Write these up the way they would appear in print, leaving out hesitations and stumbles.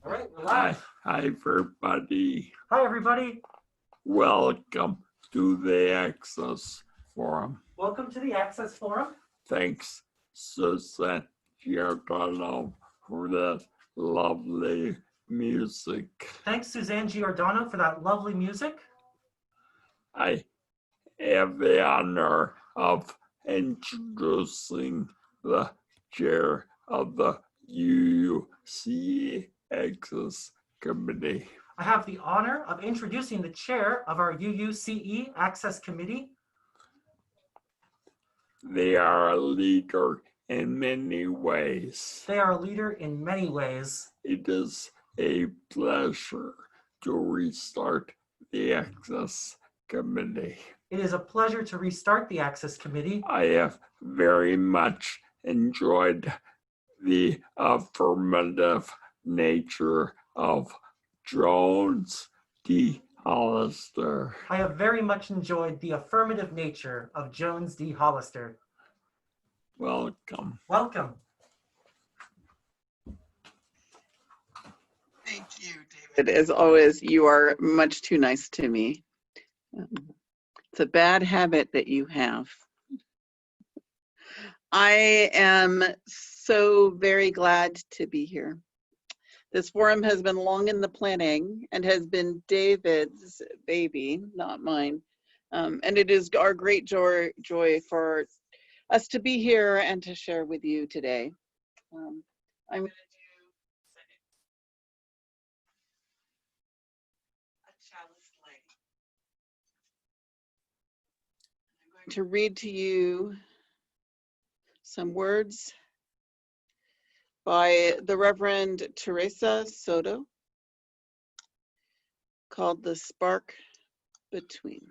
All right, we're live. Hi, everybody. Hi, everybody. Welcome to the Access Forum. Welcome to the Access Forum. Thanks, Susan Giordano, for that lovely music. Thanks, Suzanne Giordano, for that lovely music. I have the honor of introducing the chair of the UUC Access Committee. I have the honor of introducing the chair of our UUCE Access Committee. They are a leader in many ways. They are a leader in many ways. It is a pleasure to restart the Access Committee. It is a pleasure to restart the Access Committee. I have very much enjoyed the affirmative nature of Jones D. Hollister. I have very much enjoyed the affirmative nature of Jones D. Hollister. Welcome. Welcome. Thank you, David. As always, you are much too nice to me. It's a bad habit that you have. I am so very glad to be here. This forum has been long in the planning and has been David's baby, not mine. And it is our great joy for us to be here and to share with you today. I'm going to do a chalice light. I'm going to read to you some words by the Reverend Teresa Soto called The Spark Between.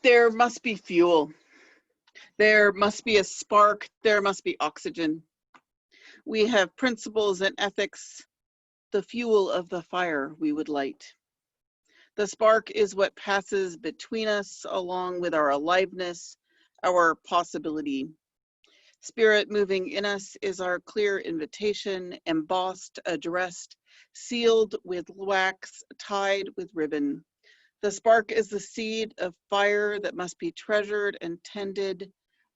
There must be fuel. There must be a spark. There must be oxygen. We have principles and ethics, the fuel of the fire we would light. The spark is what passes between us along with our aliveness, our possibility. Spirit moving in us is our clear invitation, embossed, addressed, sealed with wax, tied with ribbon. The spark is the seed of fire that must be treasured and tended,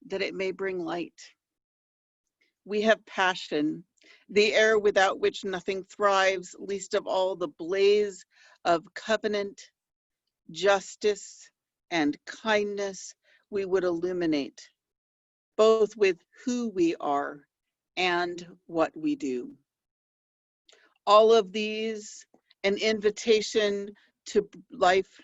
that it may bring light. We have passion, the air without which nothing thrives, least of all the blaze of covenant, justice, and kindness we would illuminate, both with who we are and what we do. All of these, an invitation to life,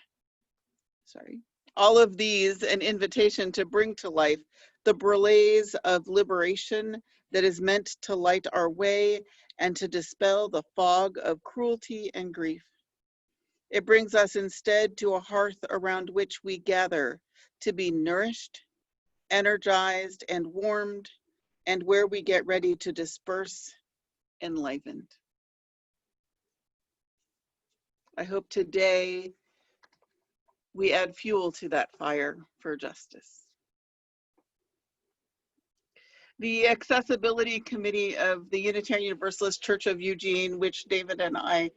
all of these, an invitation to bring to life the blaze of liberation that is meant to light our way and to dispel the fog of cruelty and grief. It brings us instead to a hearth around which we gather to be nourished, energized, and warmed, and where we get ready to disperse, enlivened. I hope today we add fuel to that fire for justice. The Accessibility Committee of the Unitarian Universalist Church of Eugene, which David and I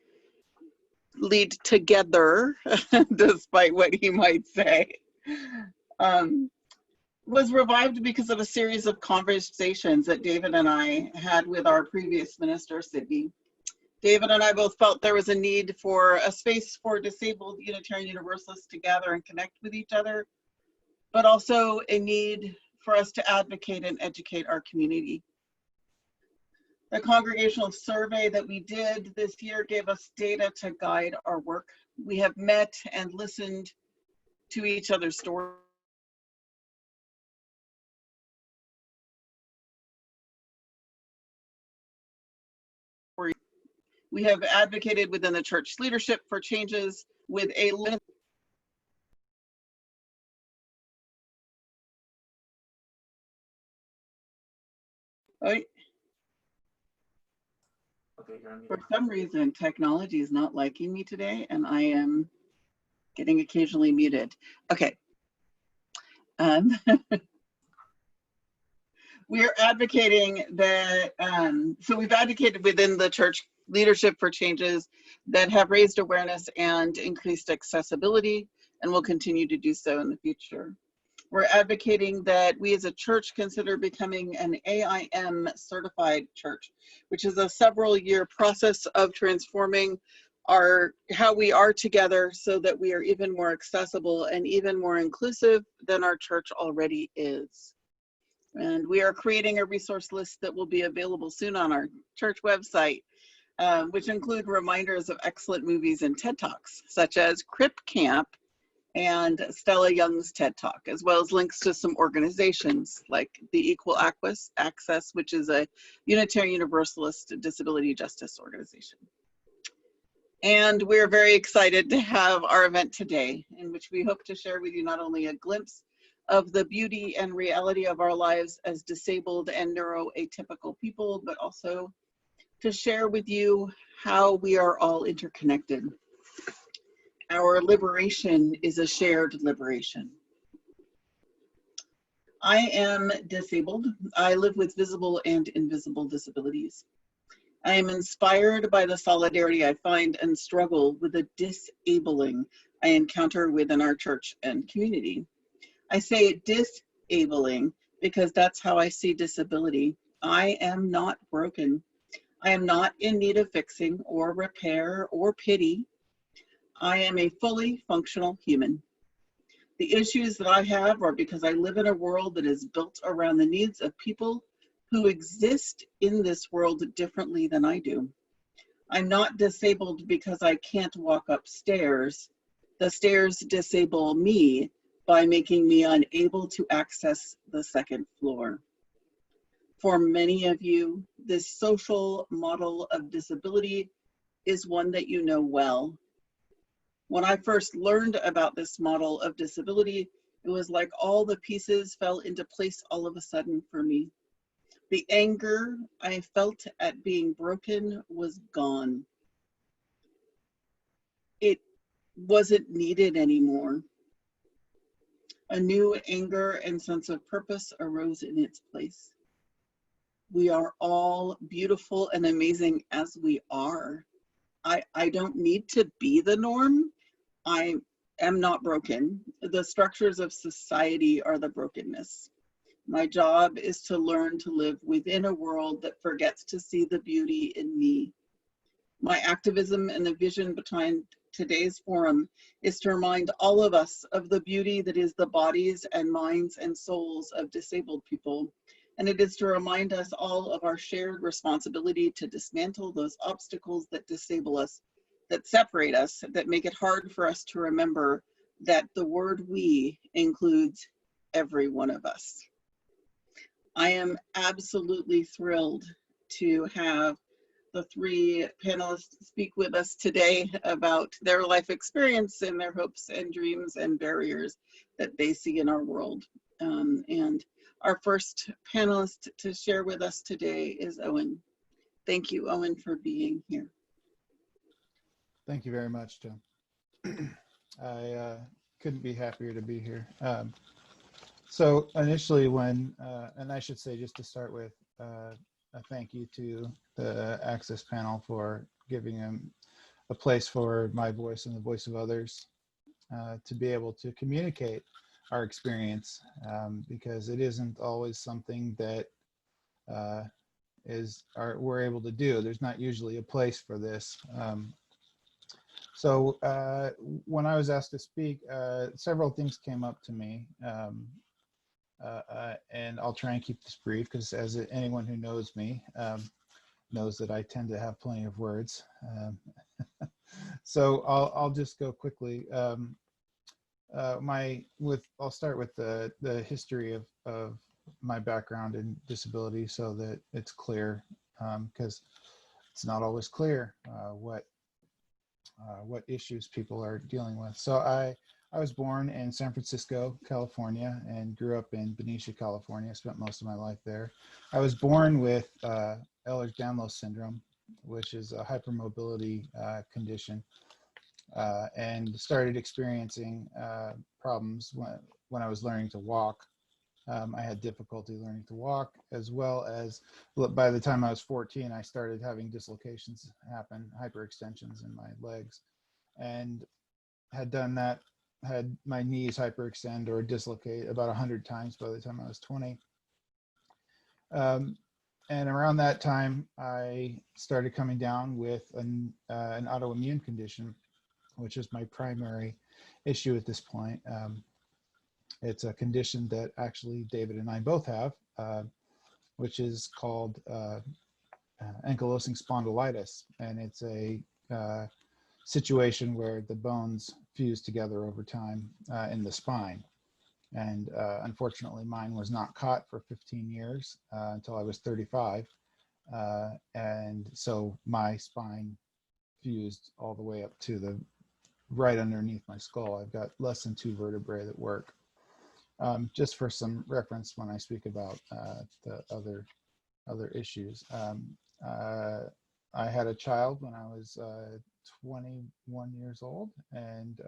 lead together, despite what he might say, was revived because of a series of conversations that David and I had with our previous minister, Sydney. David and I both felt there was a need for a space for disabled Unitarian Universalists to gather and connect with each other, but also a need for us to advocate and educate our community. The congregational survey that we did this year gave us data to guide our work. We have met and listened to each other's stories. We have advocated within the church leadership for changes with a limited. Okay, you're on mute. For some reason, technology is not liking me today, and I am getting occasionally muted. Okay. We are advocating that, so we've advocated within the church leadership for changes that have raised awareness and increased accessibility, and will continue to do so in the future. We're advocating that we as a church consider becoming an AIM certified church, which is a several-year process of transforming how we are together so that we are even more accessible and even more inclusive than our church already is. And we are creating a resource list that will be available soon on our church website, which include reminders of excellent movies and TED Talks, such as Crip Camp and Stella Young's TED Talk, as well as links to some organizations like the Equal Access, which is a Unitarian Universalist disability justice organization. And we're very excited to have our event today, in which we hope to share with you not only a glimpse of the beauty and reality of our lives as disabled and neuroatypical people, but also to share with you how we are all interconnected. Our liberation is a shared liberation. I am disabled. I live with visible and invisible disabilities. I am inspired by the solidarity I find and struggle with the disabling I encounter within our church and community. I say disabling because that's how I see disability. I am not broken. I am not in need of fixing or repair or pity. I am a fully functional human. The issues that I have are because I live in a world that is built around the needs of people who exist in this world differently than I do. I'm not disabled because I can't walk upstairs. The stairs disable me by making me unable to access the second floor. For many of you, this social model of disability is one that you know well. When I first learned about this model of disability, it was like all the pieces fell into place all of a sudden for me. The anger I felt at being broken was gone. It wasn't needed anymore. A new anger and sense of purpose arose in its place. We are all beautiful and amazing as we are. I don't need to be the norm. I am not broken. The structures of society are the brokenness. My job is to learn to live within a world that forgets to see the beauty in me. My activism and the vision behind today's forum is to remind all of us of the beauty that is the bodies and minds and souls of disabled people. And it is to remind us all of our shared responsibility to dismantle those obstacles that disable us, that separate us, that make it hard for us to remember that the word we includes every one of us. I am absolutely thrilled to have the three panelists speak with us today about their life experience and their hopes and dreams and barriers that they see in our world. And our first panelist to share with us today is Owen. Thank you, Owen, for being here. Thank you very much, Jim. I couldn't be happier to be here. So initially when, and I should say just to start with, a thank you to the Access panel for giving them a place for my voice and the voice of others to be able to communicate our experience, because it isn't always something that we're able to do. There's not usually a place for this. So when I was asked to speak, several things came up to me. And I'll try and keep this brief because as anyone who knows me knows that I tend to have plenty of words. So I'll just go quickly. I'll start with the history of my background in disability so that it's clear, because it's not always clear what issues people are dealing with. So I was born in San Francisco, California, and grew up in Benicia, California. Spent most of my life there. I was born with Ehlers-Danlos syndrome, which is a hypermobility condition, and started experiencing problems when I was learning to walk. I had difficulty learning to walk, as well as by the time I was 14, I started having dislocations happen, hyperextensions in my legs, and had done that, had my knees hyperextend or dislocate about 100 times by the time I was 20. And around that time, I started coming down with an autoimmune condition, which is my primary issue at this point. It's a condition that actually David and I both have, which is called ankylosing spondylitis. And it's a situation where the bones fuse together over time in the spine. And unfortunately, mine was not caught for 15 years until I was 35. And so my spine fused all the way up to the right underneath my skull. I've got less than 2 vertebrae that work. Just for some reference when I speak about the other issues. I had a child when I was 21 years old, and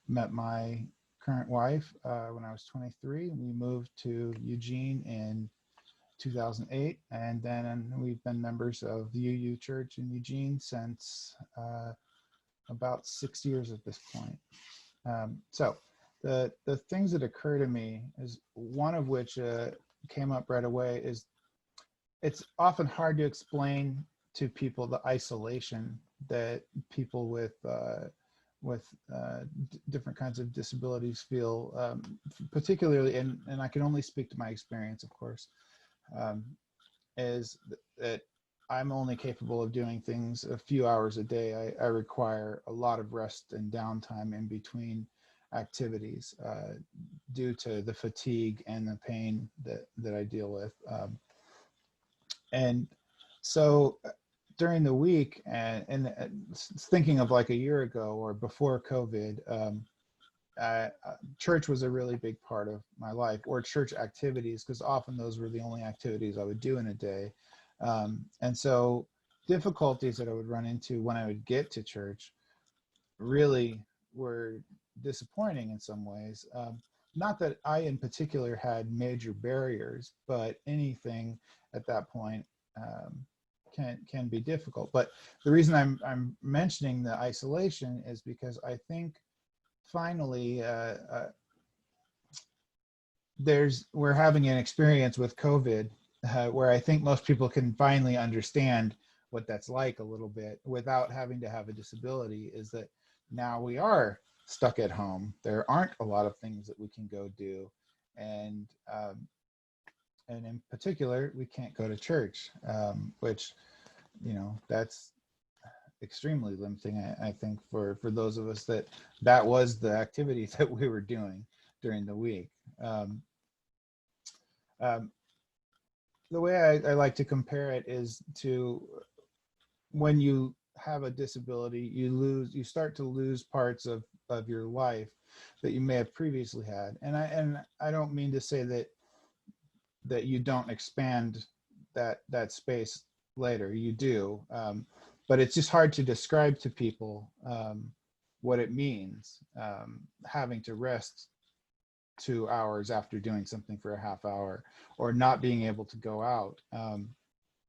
met my current wife when I was 23. We moved to Eugene in 2008, and then we've been members of the UU Church in Eugene since about 6 years at this point. So the things that occur to me is, one of which came up right away, is it's often hard to explain to people the isolation that people with different kinds of disabilities feel, particularly, and I can only speak to my experience, of course, is that I'm only capable of doing things a few hours a day. I require a lot of rest and downtime in between activities due to the fatigue and the pain that I deal with. And so during the week, and thinking of like a year ago or before COVID, church was a really big part of my life, or church activities, because often those were the only activities I would do in a day. And so difficulties that I would run into when I would get to church really were disappointing in some ways. Not that I in particular had major barriers, but anything at that point can be difficult. But the reason I'm mentioning the isolation is because I think finally we're having an experience with COVID where I think most people can finally understand what that's like a little bit without having to have a disability, is that now we are stuck at home. There aren't a lot of things that we can go do. And in particular, we can't go to church, which, that's extremely limiting, I think, for those of us that was the activity that we were doing during the week. The way I like to compare it is to when you have a disability, you start to lose parts of your life that you may have previously had. And I don't mean to say that you don't expand that space later. You do, but it's just hard to describe to people what it means, having to rest 2 hours after doing something for a half hour, or not being able to go out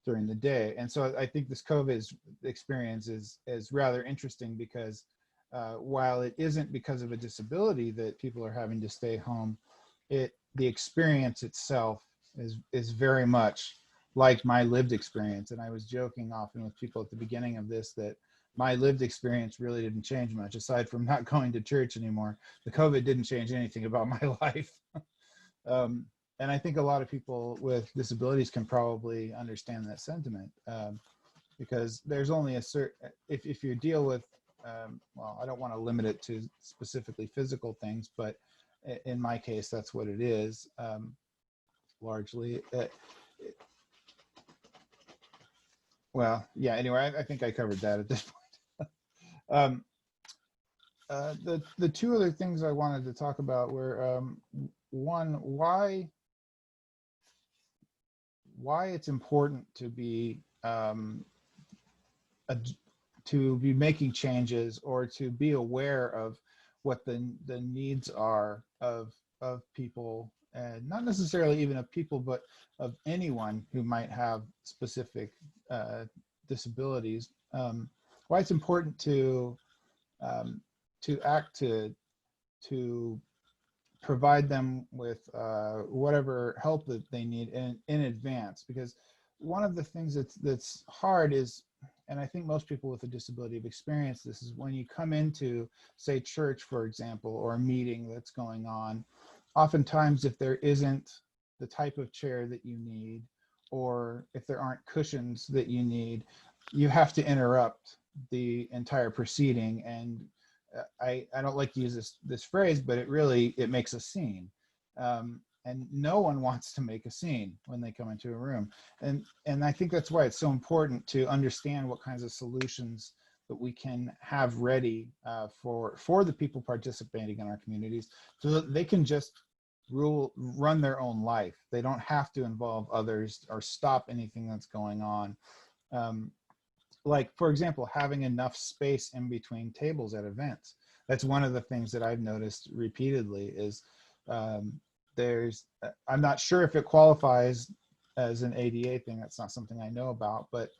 during the day. And so I think this COVID experience is rather interesting, because while it isn't because of a disability that people are having to stay home, the experience itself is very much like my lived experience. And I was joking often with people at the beginning of this that my lived experience really didn't change much, aside from not going to church anymore. The COVID didn't change anything about my life. And I think a lot of people with disabilities can probably understand that sentiment, because there's only a certain, if you deal with, well, I don't want to limit it to specifically physical things, but in my case, that's what it is, largely. Well, yeah, anyway, I think I covered that at this point. The two other things I wanted to talk about were, one, why it's important to be making changes, or to be aware of what the needs are of people not necessarily even of people, but of anyone who might have specific disabilities. Why it's important to act to provide them with whatever help that they need in advance, because one of the things that's hard is, and I think most people with a disability have experienced this, is when you come into, say, church, for example, or a meeting that's going on, oftentimes if there isn't the type of chair that you need, or if there aren't cushions that you need, you have to interrupt the entire proceeding. And I don't like to use this phrase, but it makes a scene. And no one wants to make a scene when they come into a room. And I think that's why it's so important to understand what kinds of solutions that we can have ready for the people participating in our communities, so that they can just run their own life. They don't have to involve others or stop anything that's going on. Like, for example, having enough space in between tables at events. That's one of the things that I've noticed repeatedly is I'm not sure if it qualifies as an ADA thing. That's not something I know about, but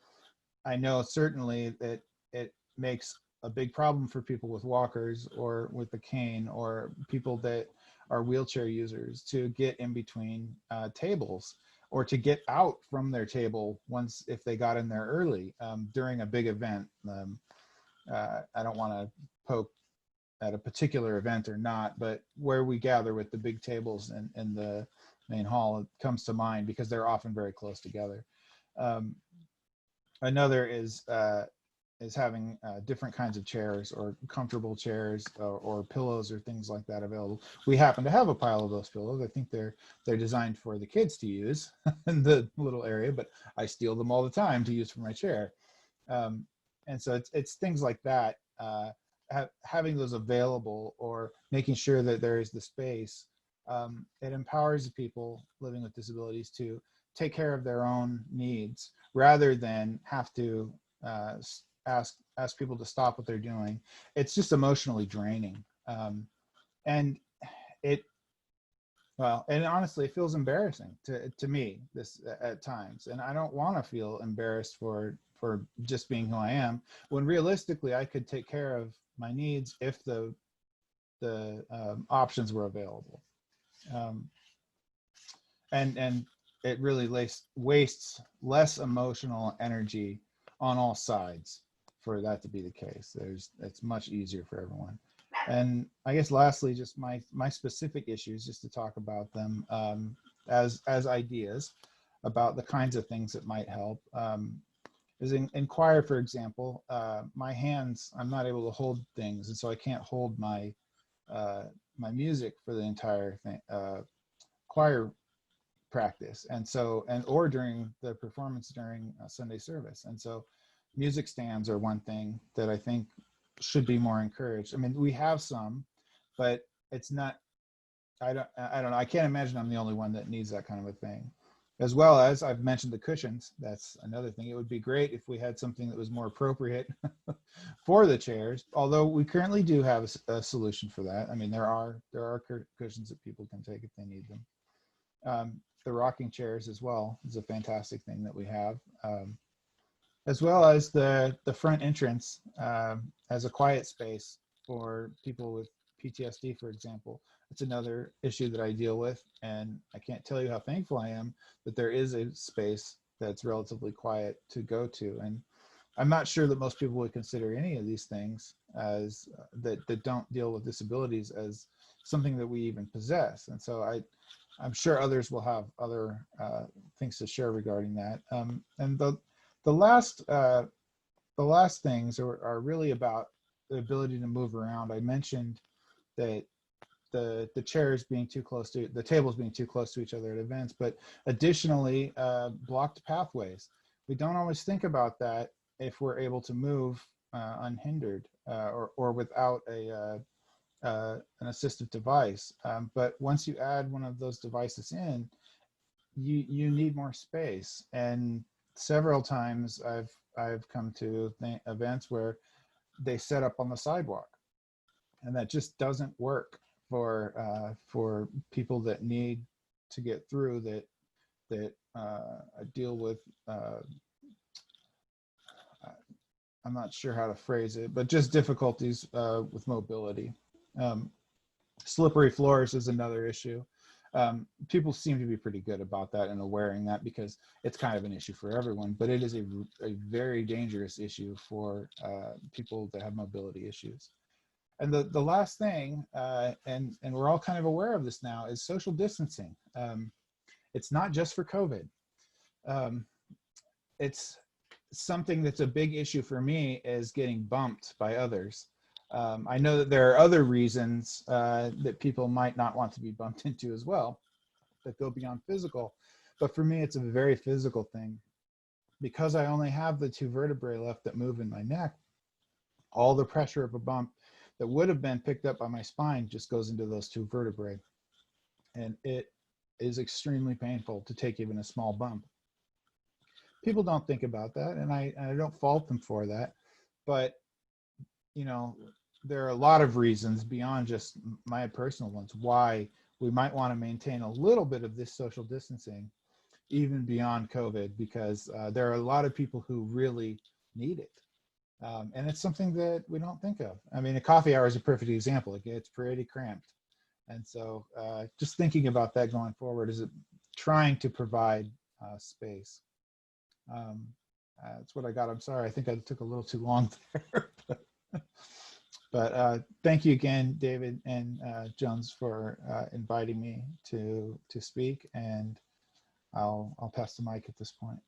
I know certainly that it makes a big problem for people with walkers or with a cane, or people that are wheelchair users, to get in between tables, or to get out from their table if they got in there early during a big event. I don't want to poke at a particular event or not, but where we gather with the big tables in the main hall, it comes to mind because they're often very close together. Another is having different kinds of chairs, or comfortable chairs, or pillows, or things like that available. We happen to have a pile of those pillows. I think they're designed for the kids to use in the little area, but I steal them all the time to use for my chair. And so it's things like that, having those available, or making sure that there is the space. It empowers the people living with disabilities to take care of their own needs, rather than have to ask people to stop what they're doing. It's just emotionally draining. And honestly, it feels embarrassing to me at times. And I don't want to feel embarrassed for just being who I am, when realistically I could take care of my needs if the options were available. And it really wastes less emotional energy on all sides for that to be the case. It's much easier for everyone. And I guess lastly, just my specific issues, just to talk about them as ideas about the kinds of things that might help. Is in choir, for example, my hands, I'm not able to hold things, and so I can't hold my music for the entire thing, choir practice, or during the performance during Sunday service. And so music stands are one thing that I think should be more encouraged. I mean, we have some, but it's not, I don't know, I can't imagine I'm the only one that needs that kind of a thing. As well as, I've mentioned the cushions. That's another thing. It would be great if we had something that was more appropriate for the chairs, although we currently do have a solution for that. I mean, there are cushions that people can take if they need them. The rocking chairs as well is a fantastic thing that we have, as well as the front entrance as a quiet space for people with PTSD, for example. It's another issue that I deal with, and I can't tell you how thankful I am that there is a space that's relatively quiet to go to. And I'm not sure that most people would consider any of these things as that don't deal with disabilities as something that we even possess. And so I'm sure others will have other things to share regarding that. And the last things are really about the ability to move around. I mentioned that the chairs being too close to the tables being too close to each other at events, but additionally blocked pathways. We don't always think about that if we're able to move unhindered or without an assistive device. But once you add one of those devices in, you need more space. And several times I've come to events where they set up on the sidewalk, and that just doesn't work for people that need to get through that I deal with. I'm not sure how to phrase it, but just difficulties with mobility. Slippery floors is another issue. People seem to be pretty good about that and awareing that, because it's kind of an issue for everyone, but it is a very dangerous issue for people that have mobility issues. And the last thing, and we're all kind of aware of this now, is social distancing. It's not just for COVID. It's something that's a big issue for me, is getting bumped by others. I know that there are other reasons that people might not want to be bumped into as well, that go beyond physical. But for me, it's a very physical thing. Because I only have the 2 vertebrae left that move in my neck, all the pressure of a bump that would have been picked up by my spine just goes into those 2 vertebrae. And it is extremely painful to take even a small bump. People don't think about that, and I don't fault them for that. But, you know, there are a lot of reasons beyond just my personal ones why we might want to maintain a little bit of this social distancing, even beyond COVID, because there are a lot of people who really need it. And it's something that we don't think of. I mean, a coffee hour is a perfect example. It gets pretty cramped. And so just thinking about that going forward is trying to provide space. That's what I got. I'm sorry. I think I took a little too long there. But thank you again, David and Jones, for inviting me to speak. And I'll pass the mic at this point.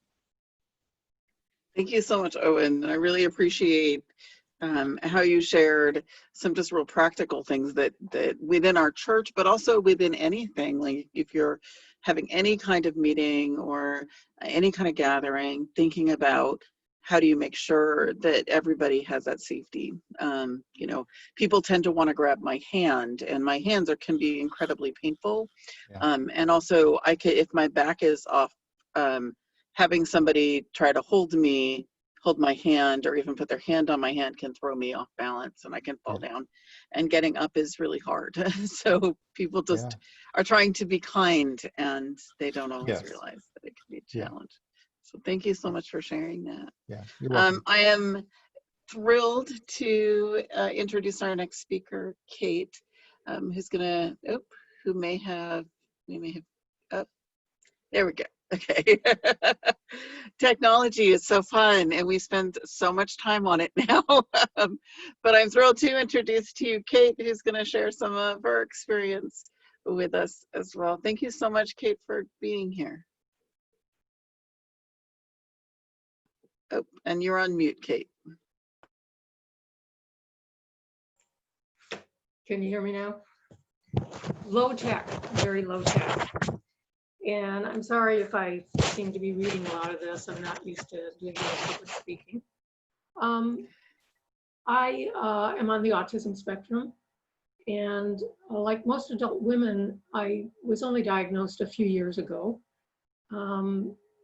Thank you so much, Owen. I really appreciate how you shared some just real practical things that within our church, but also within anything. Like if you're having any kind of meeting or any kind of gathering, thinking about how do you make sure that everybody has that safety. You know, people tend to want to grab my hand, and my hands can be incredibly painful. Yeah. And also, if my back is off, having somebody try to hold my hand, or even put their hand on my hand, can throw me off balance and I can fall down. And getting up is really hard. So people just are trying to be kind, and they don't always realize that it can be a challenge. So thank you so much for sharing that. Yeah, you're welcome. I am thrilled to introduce our next speaker, Kate, who's gonna, we may have, there we go. Okay. Technology is so fun, and we spend so much time on it now. But I'm thrilled to introduce to you Kate, who's going to share some of her experience with us as well. Thank you so much, Kate, for being here. Oh, and you're on mute, Kate. Can you hear me now? Low tech, very low tech. And I'm sorry if I seem to be reading a lot of this. I'm not used to doing public speaking. I am on the autism spectrum. And like most adult women, I was only diagnosed a few years ago.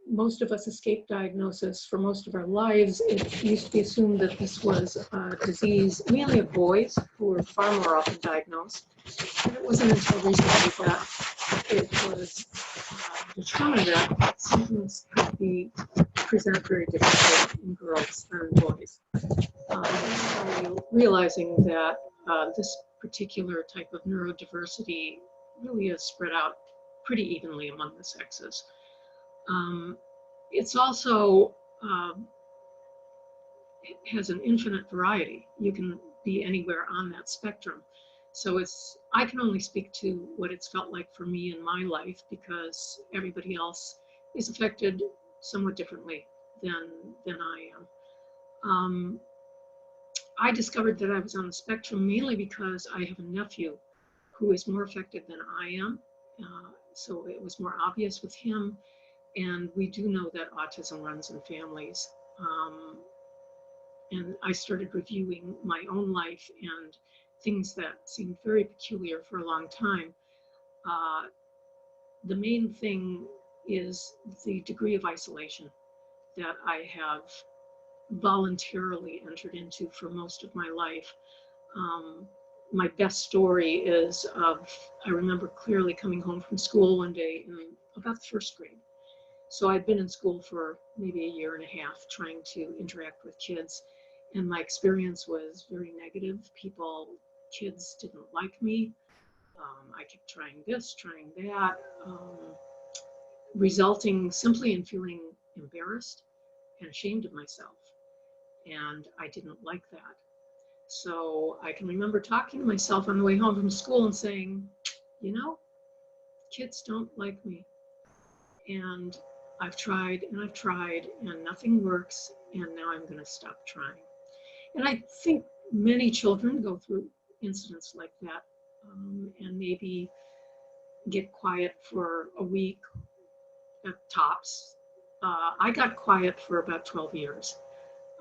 Most of us escape diagnosis for most of our lives. It used to be assumed that this was a disease mainly of boys, who were far more often diagnosed. And it wasn't until recently that it was determined that symptoms could present very differently in girls than boys. Realizing that this particular type of neurodiversity really is spread out pretty evenly among the sexes. It's also it has an infinite variety. You can be anywhere on that spectrum. So I can only speak to what it's felt like for me in my life, because everybody else is affected somewhat differently than I am. I discovered that I was on the spectrum mainly because I have a nephew who is more affected than I am. So it was more obvious with him. And we do know that autism runs in families. And I started reviewing my own life and things that seemed very peculiar for a long time. The main thing is the degree of isolation that I have voluntarily entered into for most of my life. my best story is of, I remember clearly coming home from school one day in about the first grade. So I'd been in school for maybe a year and a half trying to interact with kids, and my experience was very negative. Kids didn't like me. I kept trying this, trying that, resulting simply in feeling embarrassed and ashamed of myself. And I didn't like that. So I can remember talking to myself on the way home from school and saying, you know, kids don't like me. And I've tried and I've tried and nothing works, and now I'm going to stop trying. And I think many children go through incidents like that, and maybe get quiet for a week at tops. I got quiet for about 12 years.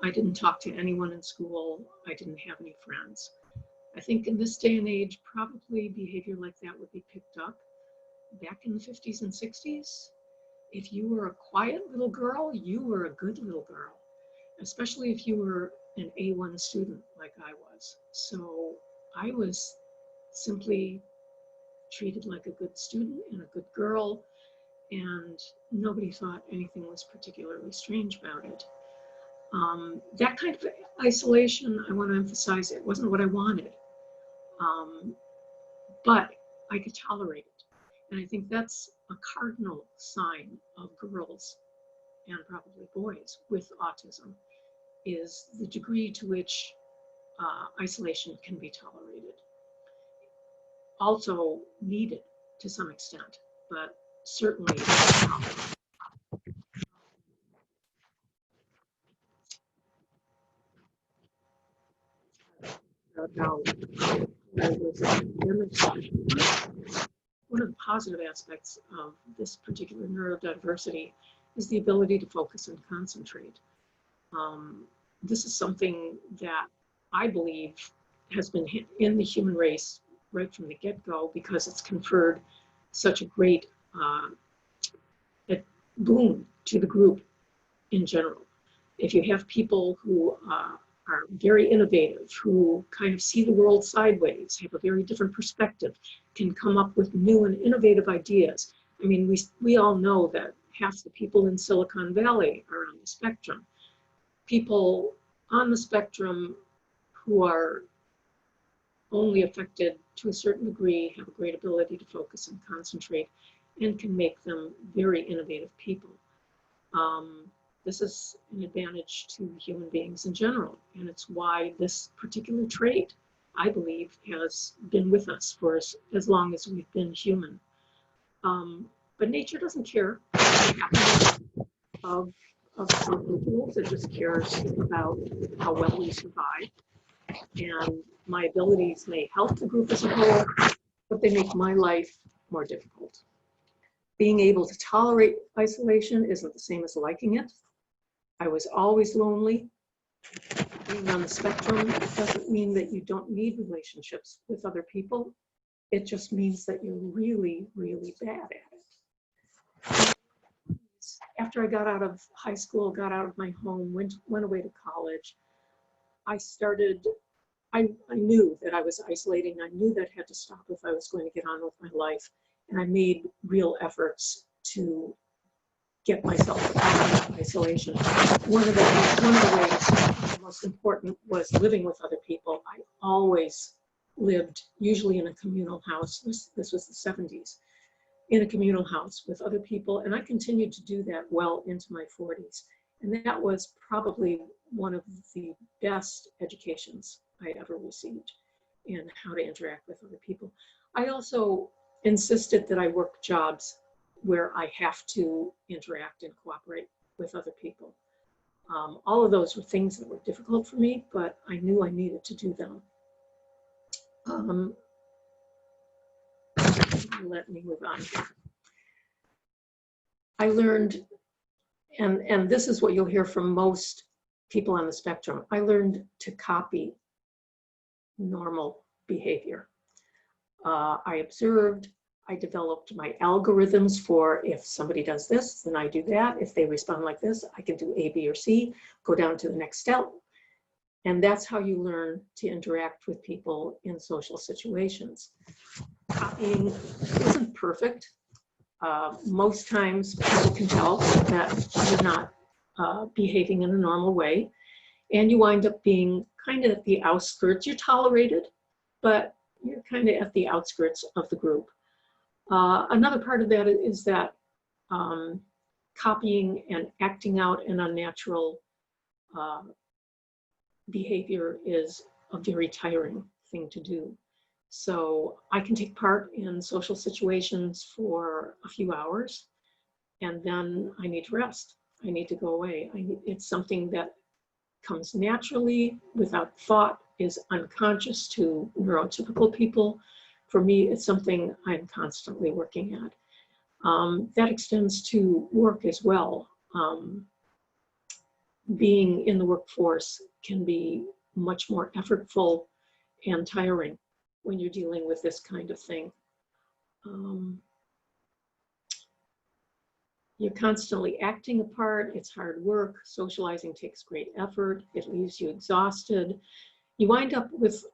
I didn't talk to anyone in school. I didn't have any friends. I think in this day and age, probably behavior like that would be picked up. Back in the 50s and 60s, if you were a quiet little girl, you were a good little girl, especially if you were an A1 student like I was. So I was simply treated like a good student and a good girl, and nobody thought anything was particularly strange about it. That kind of isolation, I want to emphasize, it wasn't what I wanted, but I could tolerate it. And I think that's a cardinal sign of girls and probably boys with autism, is the degree to which isolation can be tolerated. Also needed to some extent, but certainly about one of the positive aspects of this particular neurodiversity is the ability to focus and concentrate. This is something that I believe has been in the human race right from the get-go, because it's conferred such a great boon to the group in general. If you have people who are very innovative, who kind of see the world sideways, have a very different perspective, can come up with new and innovative ideas. I mean, we all know that half the people in Silicon Valley are on the spectrum. People on the spectrum who are only affected to a certain degree have a great ability to focus and concentrate, and can make them very innovative people. This is an advantage to human beings in general, and it's why this particular trait, I believe, has been with us for as long as we've been human. But nature doesn't care of individuals. It just cares about how well we survive. And my abilities may help the group as a whole, but they make my life more difficult. Being able to tolerate isolation isn't the same as liking it. I was always lonely. Being on the spectrum doesn't mean that you don't need relationships with other people. It just means that you're really, really bad at it. After I got out of high school, got out of my home, went away to college, I knew that I was isolating. I knew that had to stop if I was going to get on with my life. And I made real efforts to get myself out of isolation. One of the ways, the most important, was living with other people. I always lived, usually in a communal house. This was the 70s, in a communal house with other people. And I continued to do that well into my 40s. And that was probably one of the best educations I ever received in how to interact with other people. I also insisted that I work jobs where I have to interact and cooperate with other people. All of those were things that were difficult for me, but I knew I needed to do them. Let me move on. I learned, and this is what you'll hear from most people on the spectrum, I learned to copy normal behavior. I observed, I developed my algorithms for, if somebody does this, then I do that. If they respond like this, I can do A, B, or C, go down to the next step. And that's how you learn to interact with people in social situations. Copying isn't perfect. Most times people can tell that you're not behaving in a normal way, and you wind up being kind of at the outskirts. You're tolerated, but you're kind of at the outskirts of the group. Another part of that is that copying and acting out an unnatural behavior is a very tiring thing to do. So I can take part in social situations for a few hours, and then I need to rest. I need to go away. It's something that comes naturally, without thought, is unconscious to neurotypical people. For me, it's something I'm constantly working at. That extends to work as well. Being in the workforce can be much more effortful and tiring when you're dealing with this kind of thing. You're constantly acting a part. It's hard work. Socializing takes great effort. It leaves you exhausted. You wind up with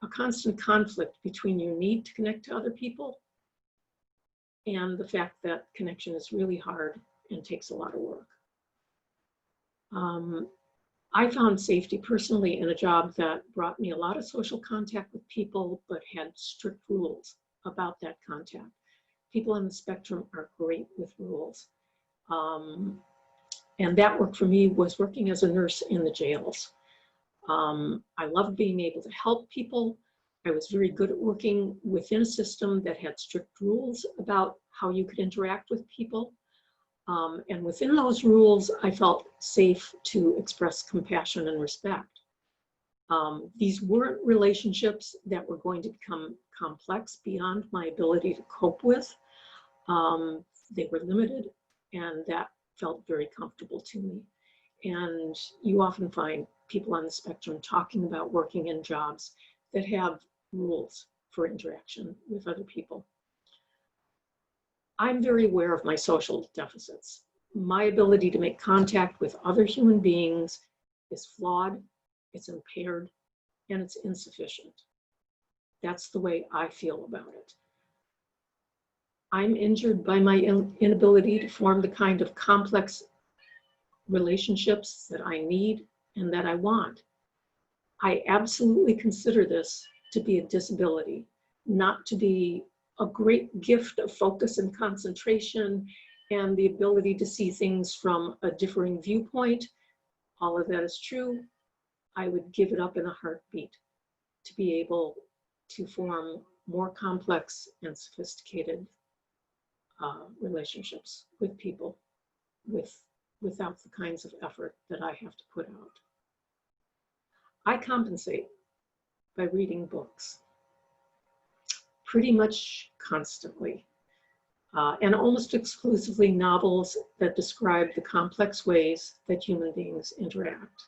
a constant conflict between your need to connect to other people and the fact that connection is really hard and takes a lot of work. I found safety personally in a job that brought me a lot of social contact with people, but had strict rules about that contact. People on the spectrum are great with rules. And that work for me was working as a nurse in the jails. I loved being able to help people. I was very good at working within a system that had strict rules about how you could interact with people. And within those rules, I felt safe to express compassion and respect. These weren't relationships that were going to become complex beyond my ability to cope with. They were limited, and that felt very comfortable to me. And you often find people on the spectrum talking about working in jobs that have rules for interaction with other people. I'm very aware of my social deficits. My ability to make contact with other human beings is flawed, it's impaired, and it's insufficient. That's the way I feel about it. I'm injured by my inability to form the kind of complex relationships that I need and that I want. I absolutely consider this to be a disability, not to be a great gift of focus and concentration and the ability to see things from a differing viewpoint. All of that is true. I would give it up in a heartbeat to be able to form more complex and sophisticated relationships with people without the kinds of effort that I have to put out. I compensate by reading books pretty much constantly, and almost exclusively novels that describe the complex ways that human beings interact.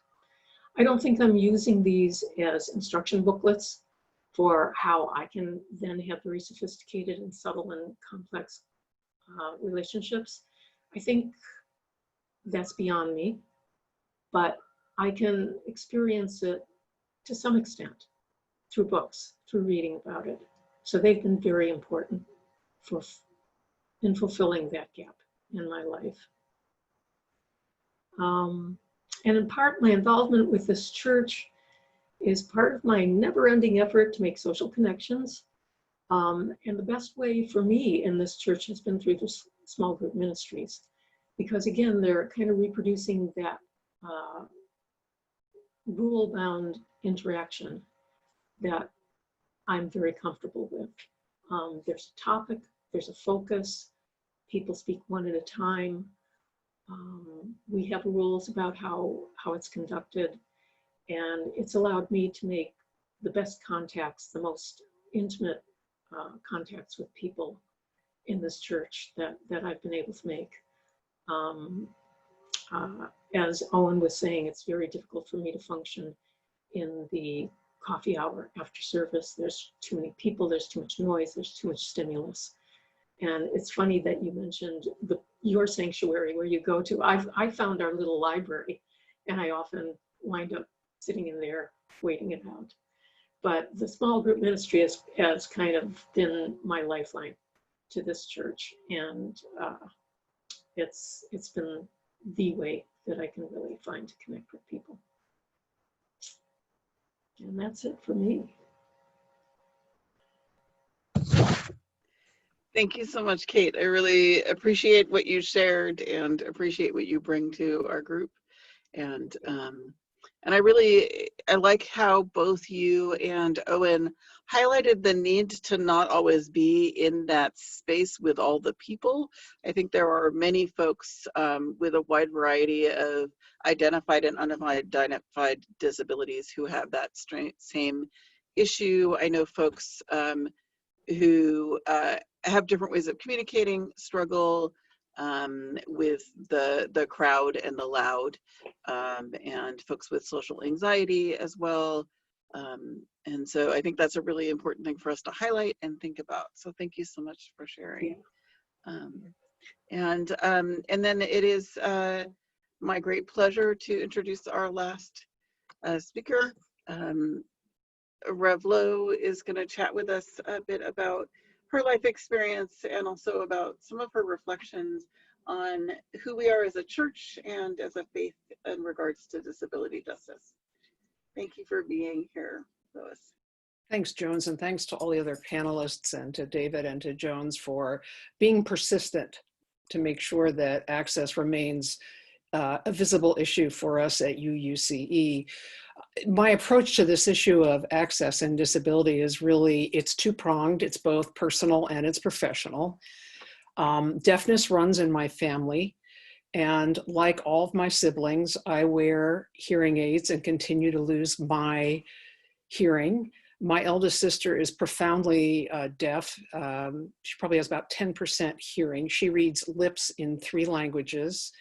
I don't think I'm using these as instruction booklets for how I can then have very sophisticated and subtle and complex relationships. I think that's beyond me, but I can experience it to some extent through books, through reading about it. So they've been very important in fulfilling that gap in my life. And in part, my involvement with this church is part of my never-ending effort to make social connections. And the best way for me in this church has been through the small group ministries, because again, they're kind of reproducing that rule-bound interaction that I'm very comfortable with. There's a topic, there's a focus, people speak one at a time. We have rules about how it's conducted, and it's allowed me to make the best contacts, the most intimate contacts with people in this church that I've been able to make. As Owen was saying, it's very difficult for me to function in the coffee hour after service. There's too many people, there's too much noise, there's too much stimulus. And it's funny that you mentioned your sanctuary where you go to. I found our little library, and I often wind up sitting in there waiting it out. But the small group ministry has kind of been my lifeline to this church, and it's been the way that I can really find to connect with people. And that's it for me. Thank you so much, Kate. I really appreciate what you shared and appreciate what you bring to our group. And I like how both you and Owen highlighted the need to not always be in that space with all the people. I think there are many folks with a wide variety of identified and unidentified disabilities who have that same issue. I know folks who have different ways of communicating, struggle with the crowd and the loud, and folks with social anxiety as well. And so I think that's a really important thing for us to highlight and think about. So thank you so much for sharing. And then it is my great pleasure to introduce our last speaker. Revlo is going to chat with us a bit about her life experience and also about some of her reflections on who we are as a church and as a faith in regards to disability justice. Thank you for being here, Lois. Thanks, Jones, and thanks to all the other panelists and to David and to Jones for being persistent to make sure that access remains a visible issue for us at UUCE. My approach to this issue of access and disability is really, it's two-pronged. It's both personal and it's professional. Deafness runs in my family, and like all of my siblings, I wear hearing aids and continue to lose my hearing. My eldest sister is profoundly deaf. She probably has about 10% hearing. She reads lips in 3 languages.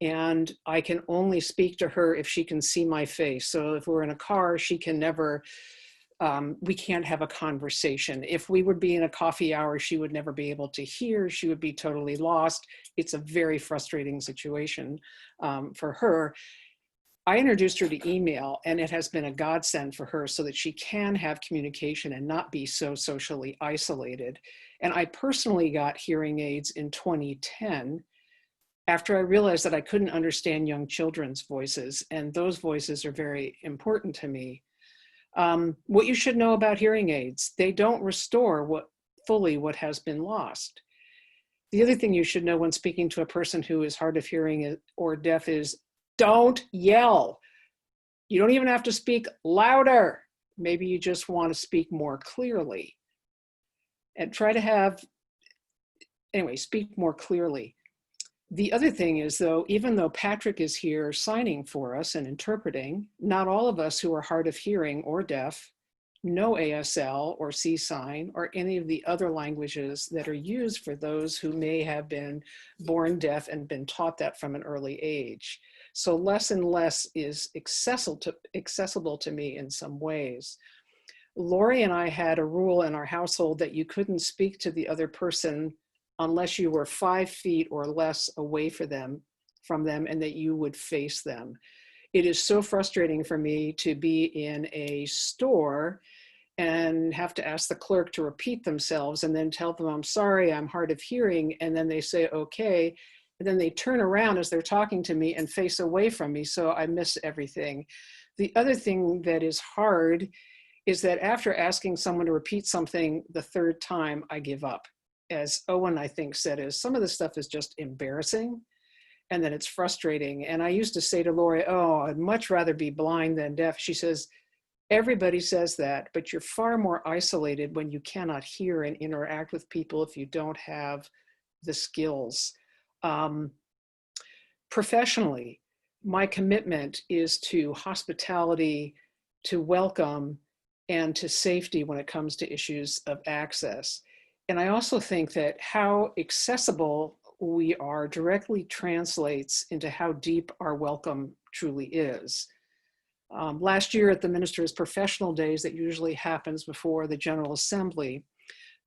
And I can only speak to her if she can see my face. So if we're in a car, she can never, we can't have a conversation. If we would be in a coffee hour, she would never be able to hear. She would be totally lost. It's a very frustrating situation for her. I introduced her to email, and it has been a godsend for her so that she can have communication and not be so socially isolated. And I personally got hearing aids in 2010. After I realized that I couldn't understand young children's voices, and those voices are very important to me. What you should know about hearing aids: they don't restore fully what has been lost. The other thing you should know when speaking to a person who is hard of hearing or deaf is, don't yell. You don't even have to speak louder. Maybe you just want to speak more clearly. And try to speak more clearly. The other thing is, though, even though Patrick is here signing for us and interpreting, not all of us who are hard of hearing or deaf know ASL or C-sign or any of the other languages that are used for those who may have been born deaf and been taught that from an early age. So less and less is accessible to me in some ways. Lori and I had a rule in our household that you couldn't speak to the other person unless you were 5 feet or less away from them, and that you would face them. It is so frustrating for me to be in a store and have to ask the clerk to repeat themselves and then tell them, I'm sorry, I'm hard of hearing. And then they say, okay. And then they turn around as they're talking to me and face away from me. So I miss everything. The other thing that is hard is that after asking someone to repeat something the 3rd time, I give up. As Owen, I think, said, is some of this stuff is just embarrassing, and then it's frustrating. And I used to say to Lori, oh, I'd much rather be blind than deaf. She says, everybody says that, but you're far more isolated when you cannot hear and interact with people if you don't have the skills. Professionally, my commitment is to hospitality, to welcome, and to safety when it comes to issues of access. And I also think that how accessible we are directly translates into how deep our welcome truly is. Last year at the Minister's Professional Days, that usually happens before the General Assembly,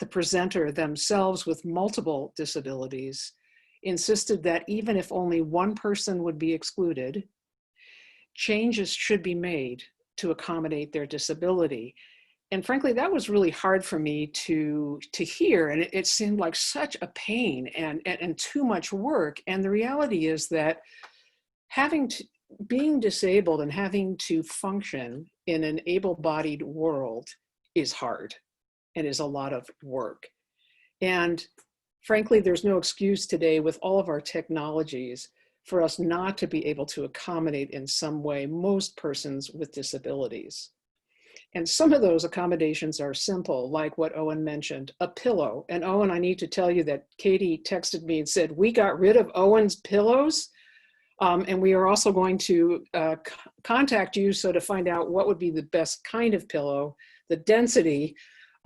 the presenter, themselves with multiple disabilities, insisted that even if only one person would be excluded, changes should be made to accommodate their disability. And frankly, that was really hard for me to hear. And it seemed like such a pain and too much work. And the reality is that being disabled and having to function in an able-bodied world is hard and is a lot of work. And frankly, there's no excuse today with all of our technologies for us not to be able to accommodate in some way most persons with disabilities. And some of those accommodations are simple, like what Owen mentioned, a pillow. And Owen, I need to tell you that Katie texted me and said, we got rid of Owen's pillows. And we are also going to contact you so to find out what would be the best kind of pillow, the density,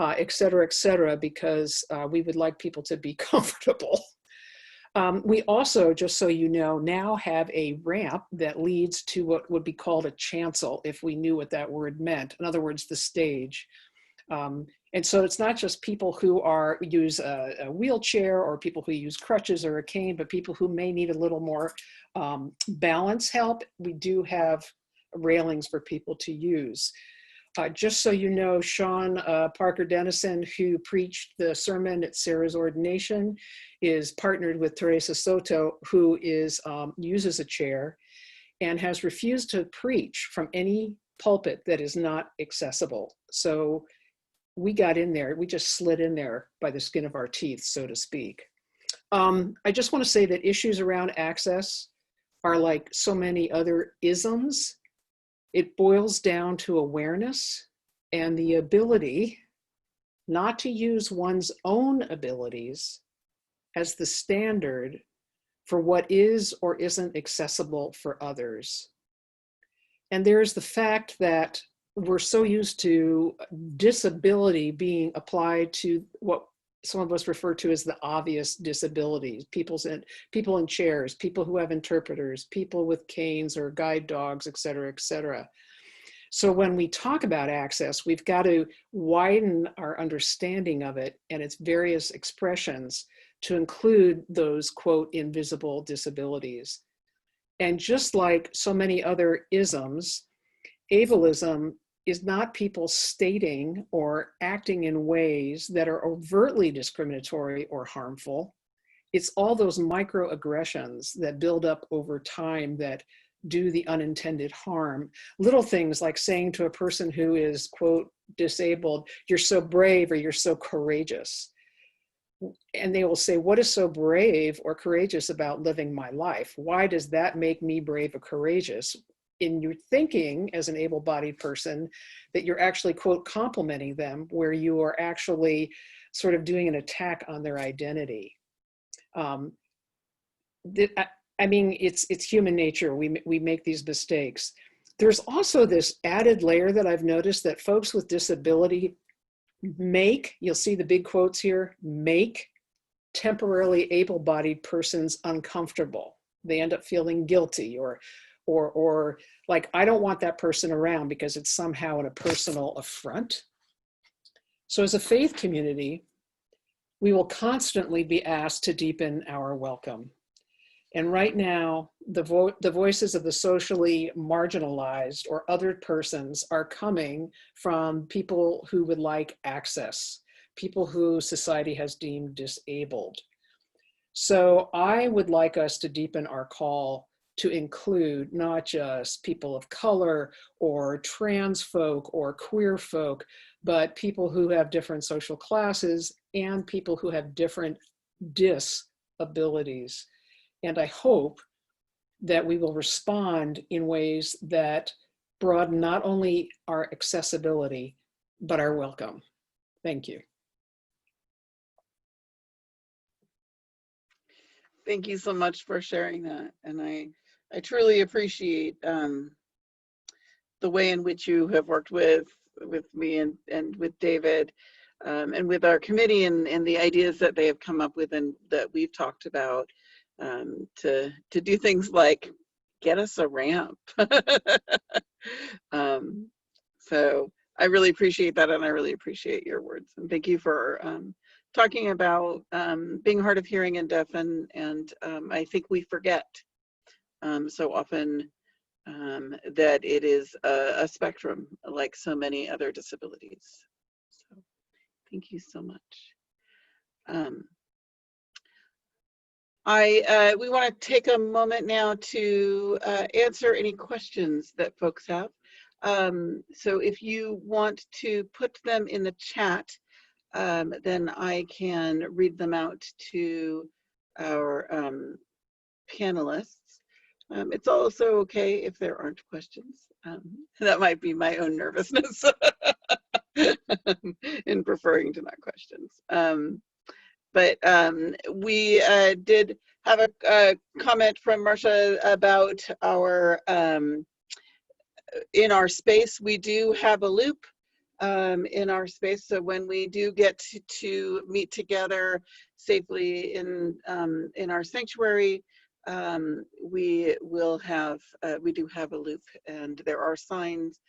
et cetera, because we would like people to be comfortable. We also, just so you know, now have a ramp that leads to what would be called a chancel, if we knew what that word meant. In other words, the stage. And so it's not just people who use a wheelchair or people who use crutches or a cane, but people who may need a little more balance help. We do have railings for people to use. Just so you know, Sean Parker Dennison, who preached the sermon at Sarah's ordination, is partnered with Teresa Soto, who uses a chair and has refused to preach from any pulpit that is not accessible. So we got in there, we just slid in there by the skin of our teeth, so to speak. I just want to say that issues around access are like so many other isms. It boils down to awareness and the ability not to use one's own abilities as the standard for what is or isn't accessible for others. And there's the fact that we're so used to disability being applied to what some of us refer to as the obvious disabilities, people in chairs, people who have interpreters, people with canes or guide dogs, et cetera, et cetera. So when we talk about access, we've got to widen our understanding of it and its various expressions to include those, quote, invisible disabilities. And just like so many other isms, ableism is not people stating or acting in ways that are overtly discriminatory or harmful. It's all those microaggressions that build up over time that do the unintended harm. Little things like saying to a person who is, quote, disabled, you're so brave or you're so courageous. And they will say, what is so brave or courageous about living my life? Why does that make me brave or courageous? In your thinking as an able-bodied person that you're actually, quote, complimenting them, where you are actually sort of doing an attack on their identity. I mean, it's human nature. We make these mistakes. There's also this added layer that I've noticed that folks with disability make, you'll see the big quotes here, make temporarily able-bodied persons uncomfortable. They end up feeling guilty or like, I don't want that person around because it's somehow a personal affront. So as a faith community, we will constantly be asked to deepen our welcome. And right now, the voices of the socially marginalized or othered persons are coming from people who would like access, people who society has deemed disabled. So I would like us to deepen our call to include not just people of color or trans folk or queer folk, but people who have different social classes and people who have different disabilities. And I hope that we will respond in ways that broaden not only our accessibility, but our welcome. Thank you. Thank you so much for sharing that. And I truly appreciate the way in which you have worked with me and with David and with our committee and the ideas that they have come up with and that we've talked about to do things like get us a ramp. So I really appreciate that, and I really appreciate your words. And thank you for talking about being hard of hearing and deaf, and I think we forget so often that it is a spectrum like so many other disabilities. So thank you so much. We want to take a moment now to answer any questions that folks have. So if you want to put them in the chat, then I can read them out to our panelists. It's also okay if there aren't questions. That might be my own nervousness in preferring to not questions. But we did have a comment from Marcia about our, in our space, we do have a loop in our space. So when we do get to meet together safely in our sanctuary, we will have, we do have a loop, and there are signs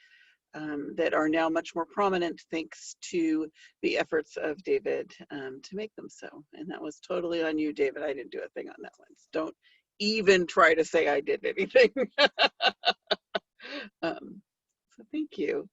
that are now much more prominent thanks to the efforts of David to make them so. And that was totally on you, David. I didn't do a thing on that one. So don't even try to say I did anything. So thank you.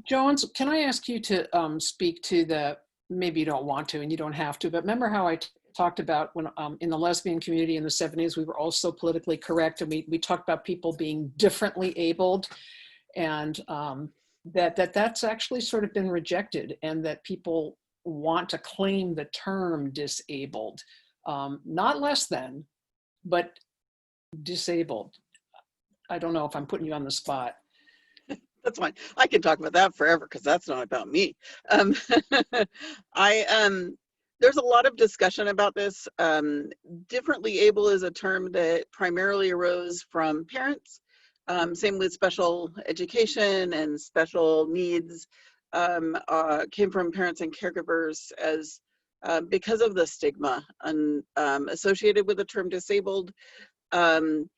Jones, can I ask you to speak to the, maybe you don't want to and you don't have to, but remember how I talked about when in the lesbian community in the 70s, we were also politically correct, and we talked about people being differently abled, and that's actually sort of been rejected, and that people want to claim the term disabled, not less than, but disabled. I don't know if I'm putting you on the spot. That's fine. I can talk about that forever because that's not about me. There's a lot of discussion about this. Differently able is a term that primarily arose from parents. Same with special education and special needs came from parents and caregivers as because of the stigma associated with the term disabled. And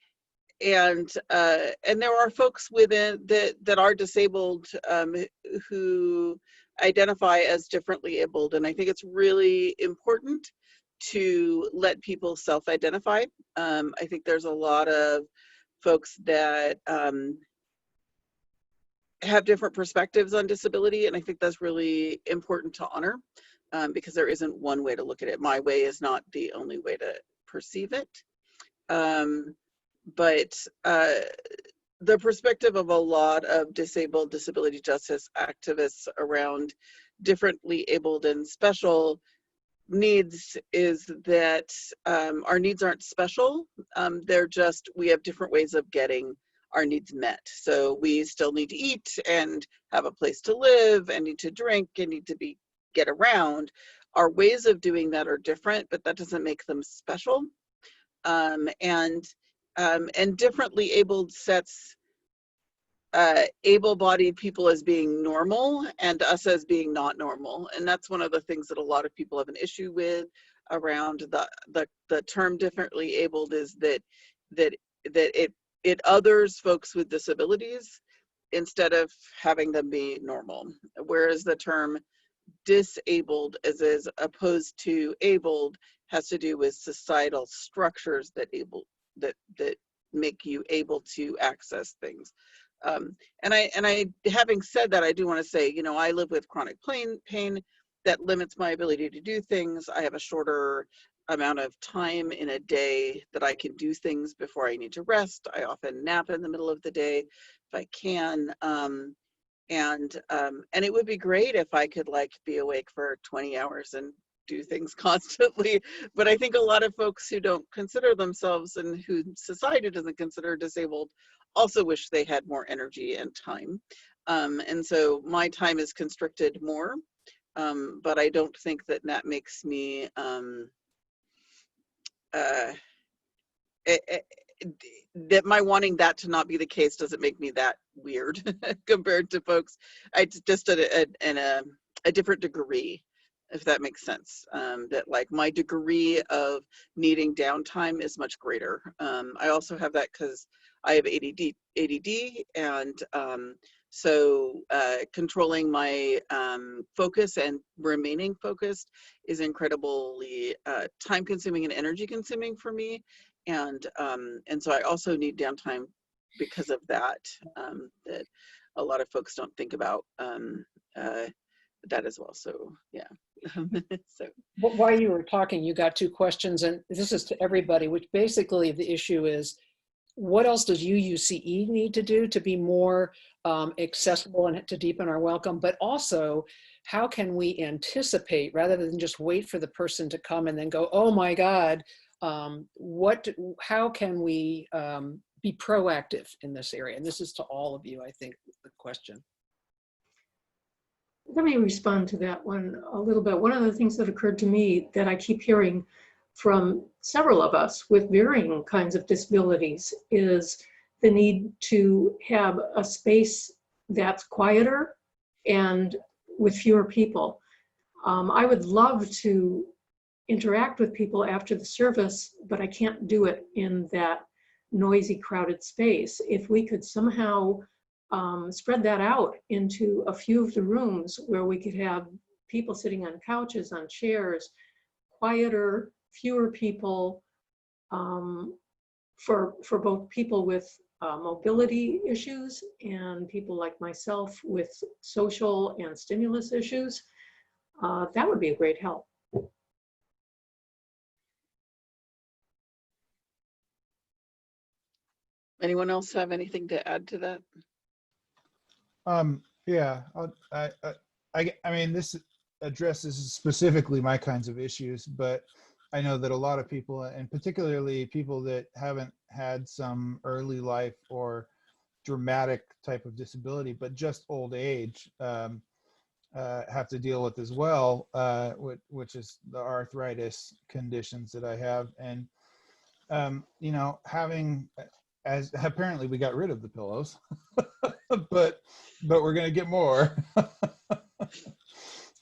there are folks within that are disabled who identify as differently abled, and I think it's really important to let people self-identify. I think there's a lot of folks that have different perspectives on disability, and I think that's really important to honor because there isn't one way to look at it. My way is not the only way to perceive it. But the perspective of a lot of disabled disability justice activists around differently abled and special needs is that our needs aren't special. They're just, we have different ways of getting our needs met. So we still need to eat and have a place to live and need to drink and need to get around. Our ways of doing that are different, but that doesn't make them special. And differently abled sets able-bodied people as being normal and us as being not normal. And that's one of the things that a lot of people have an issue with around the term differently abled, is that it others folks with disabilities instead of having them be normal. Whereas the term disabled as opposed to abled has to do with societal structures that make you able to access things. And I, having said that, I do want to say, you know, I live with chronic pain that limits my ability to do things. I have a shorter amount of time in a day that I can do things before I need to rest. I often nap in the middle of the day if I can. And it would be great if I could like be awake for 20 hours and do things constantly. But I think a lot of folks who don't consider themselves and who society doesn't consider disabled also wish they had more energy and time. And so my time is constricted more, but I don't think that makes me, that my wanting that to not be the case doesn't make me that weird compared to folks. It's just in a different degree, if that makes sense. That like my degree of needing downtime is much greater. I also have that because I have ADD and So controlling my focus and remaining focused is incredibly time consuming and energy consuming for me. And so I also need downtime because of that, that a lot of folks don't think about that as well. So yeah. So While you were talking, you got two questions, and this is to everybody, which basically the issue is, what else does UUCE need to do to be more accessible and to deepen our welcome? But also, how can we anticipate rather than just wait for the person to come and then go, oh my God, how can we be proactive in this area? And this is to all of you, I think, the question. Let me respond to that one a little bit. One of the things that occurred to me that I keep hearing from several of us with varying kinds of disabilities is the need to have a space that's quieter and with fewer people. I would love to interact with people after the service, but I can't do it in that noisy, crowded space. If we could somehow spread that out into a few of the rooms where we could have people sitting on couches, on chairs, quieter, fewer people, for both people with mobility issues and people like myself with social and stimulus issues, that would be a great help. anyone else have anything to add to that? Yeah, I mean, this addresses specifically my kinds of issues, but I know that a lot of people, and particularly people that haven't had some early life or dramatic type of disability, but just old age, have to deal with as well, which is the arthritis conditions that I have. And, you know, as apparently we got rid of the pillows, but we're going to get more.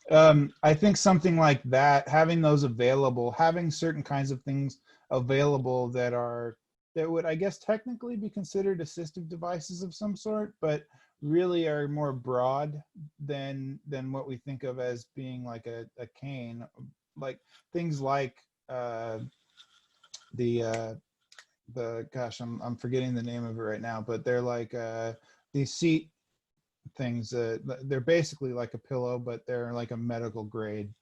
I think something like that, having those available, having certain kinds of things available that would, I guess, technically be considered assistive devices of some sort, but really are more broad than what we think of as being like a cane, like things like gosh, I'm forgetting the name of it right now, but they're like these seat things. They're basically like a pillow, but they're like a medical grade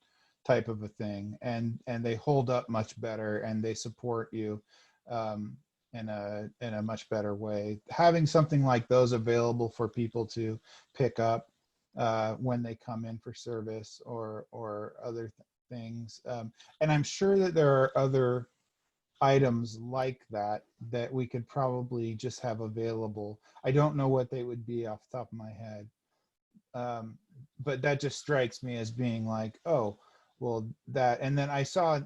type of a thing, and they hold up much better, and they support you in a much better way. Having something like those available for people to pick up when they come in for service or other things, and I'm sure that there are other items like that we could probably just have available. I don't know what they would be off the top of my head, but that just strikes me as being like, oh, well, that. And then I saw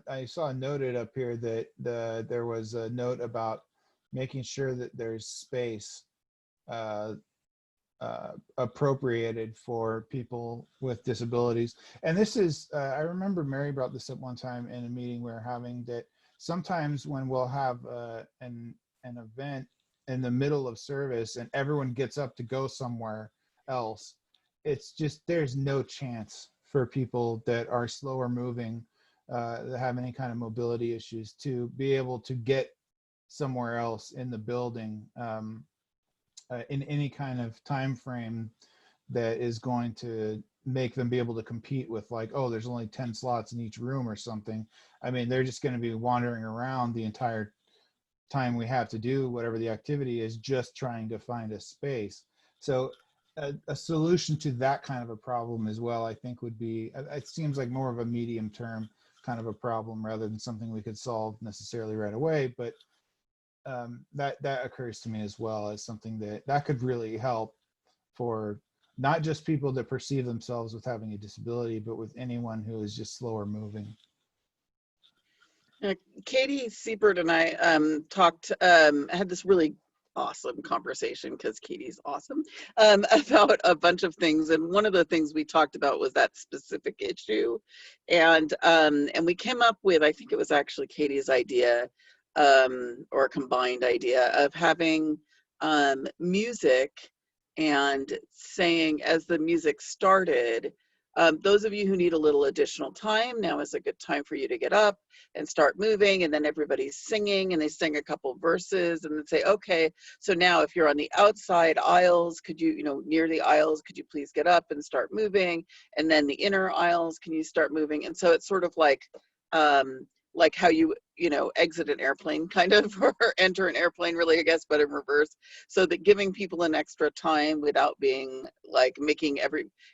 noted up here that there was a note about making sure that there's space appropriated for people with disabilities. And this is, I remember Mary brought this up one time in a meeting we were having, that sometimes when we'll have an event in the middle of service and everyone gets up to go somewhere else, it's just, there's no chance for people that are slower moving, that have any kind of mobility issues, to be able to get somewhere else in the building in any kind of time frame that is going to make them be able to compete with, like, oh, there's only 10 slots in each room or something. I mean, they're just going to be wandering around the entire time we have to do whatever the activity is, just trying to find a space. So a solution to that kind of a problem as well, I think, would be, it seems like more of a medium term kind of a problem rather than something we could solve necessarily right away. But that occurs to me as well as something that could really help for not just people that perceive themselves with having a disability, but with anyone who is just slower moving. Katie Siebert and I had this really awesome conversation, because Katie's awesome, about a bunch of things. And one of the things we talked about was that specific issue. And we came up with, I think it was actually Katie's idea, or a combined idea, of having music and saying, as the music started, those of you who need a little additional time, now is a good time for you to get up and start moving. And then everybody's singing, and they sing a couple verses and then say, okay, so now if you're on the outside aisles, could you, near the aisles, could you please get up and start moving? And then the inner aisles, can you start moving? And so it's sort of like how you exit an airplane kind of, or enter an airplane really, I guess, but in reverse, so that giving people an extra time without being like making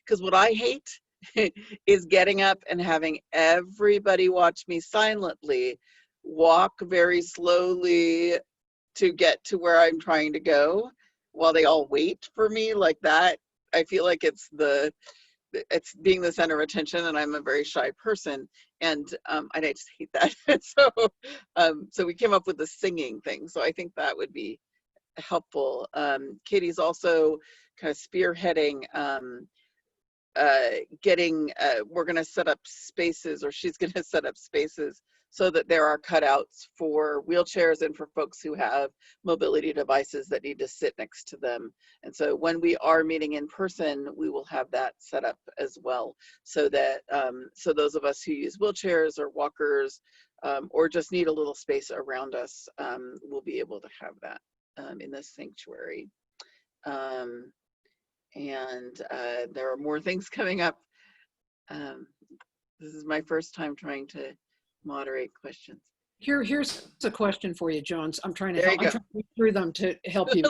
because what I hate is getting up and having everybody watch me silently walk very slowly to get to where I'm trying to go while they all wait for me like that. I feel like it's being the center of attention, and I'm a very shy person, and I just hate that. So we came up with the singing thing. So I think that would be helpful. Katie's also kind of spearheading we're going to set up spaces, or she's going to set up spaces so that there are cutouts for wheelchairs and for folks who have mobility devices that need to sit next to them. And so when we are meeting in person, we will have that set up as well, so that so those of us who use wheelchairs or walkers or just need a little space around us will be able to have that in this sanctuary. And there are more things coming up. This is my first time trying to moderate questions. Here's a question for you, Jones. I'm trying to There help. you I'm go. trying to read through them to help you.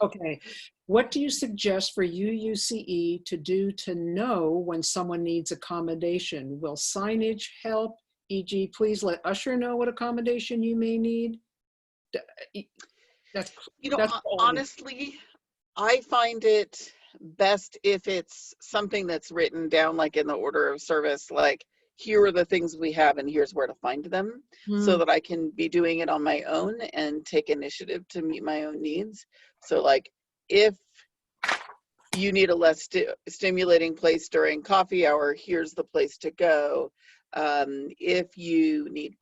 Okay. What do you suggest for UUCE to do to know when someone needs accommodation? Will signage help? E.g., please let Usher know what accommodation you may need. That's honestly, I find it best if it's something that's written down, like in the order of service, like here are the things we have and here's where to find them, so that I can be doing it on my own and take initiative to meet my own needs. So like if you need a less stimulating place during coffee hour, here's the place to go. If you need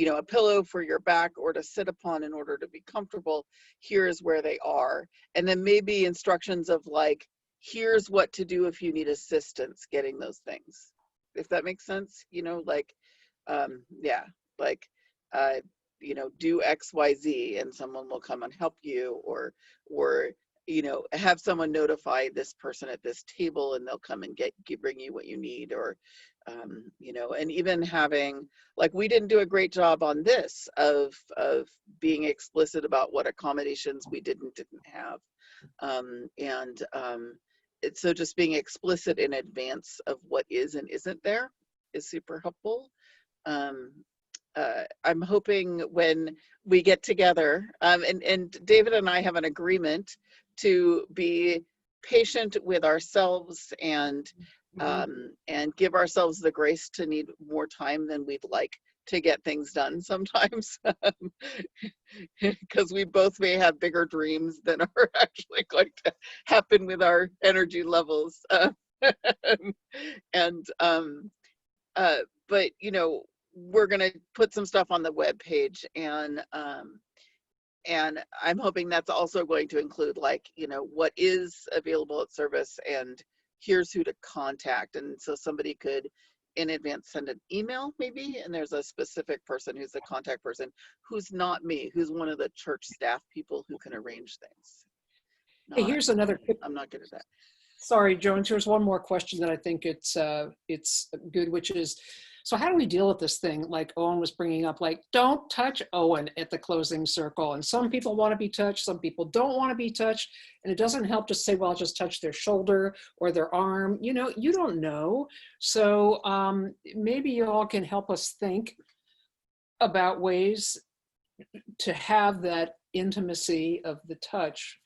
a pillow for your back or to sit upon in order to be comfortable, here's where they are. And then maybe instructions of like, here's what to do if you need assistance getting those things, if that makes sense. Do X, Y, Z, and someone will come and help you, or have someone notify this person at this table and they'll come and bring you what you need, or and even having, like, we didn't do a great job on this of being explicit about what accommodations we didn't have. So just being explicit in advance of what is and isn't there is super helpful. I'm hoping when we get together, and David and I have an agreement to be patient with ourselves and give ourselves the grace to need more time than we'd like to get things done sometimes, because we both may have bigger dreams than are actually going to happen with our energy levels. But we're going to put some stuff on the web page, and I'm hoping that's also going to include, like, what is available at service and here's who to contact. And so somebody could in advance send an email maybe, and there's a specific person who's the contact person who's not me, who's one of the church staff people who can arrange things. Hey, here's another. I'm not good at that. Sorry, Jones, here's one more question that I think it's good, which is, so how do we deal with this thing? Like Owen was bringing up, like, don't touch Owen at the closing circle. And some people want to be touched, some people don't want to be touched. And it doesn't help to say, well, I'll just touch their shoulder or their arm. You don't know. So maybe you all can help us think about ways to have that intimacy of the touch,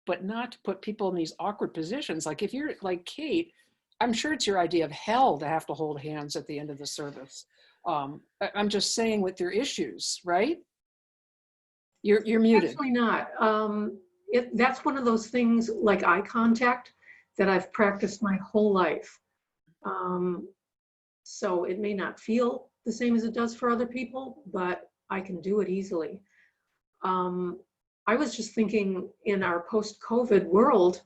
but not to put people in these awkward positions. Like if you're like Kate, I'm sure it's your idea of hell to have to hold hands at the end of the service. I'm just saying with your issues, right? You're muted. Actually not. That's one of those things like eye contact that I've practiced my whole life. So it may not feel the same as it does for other people, but I can do it easily. I was just thinking in our post-COVID world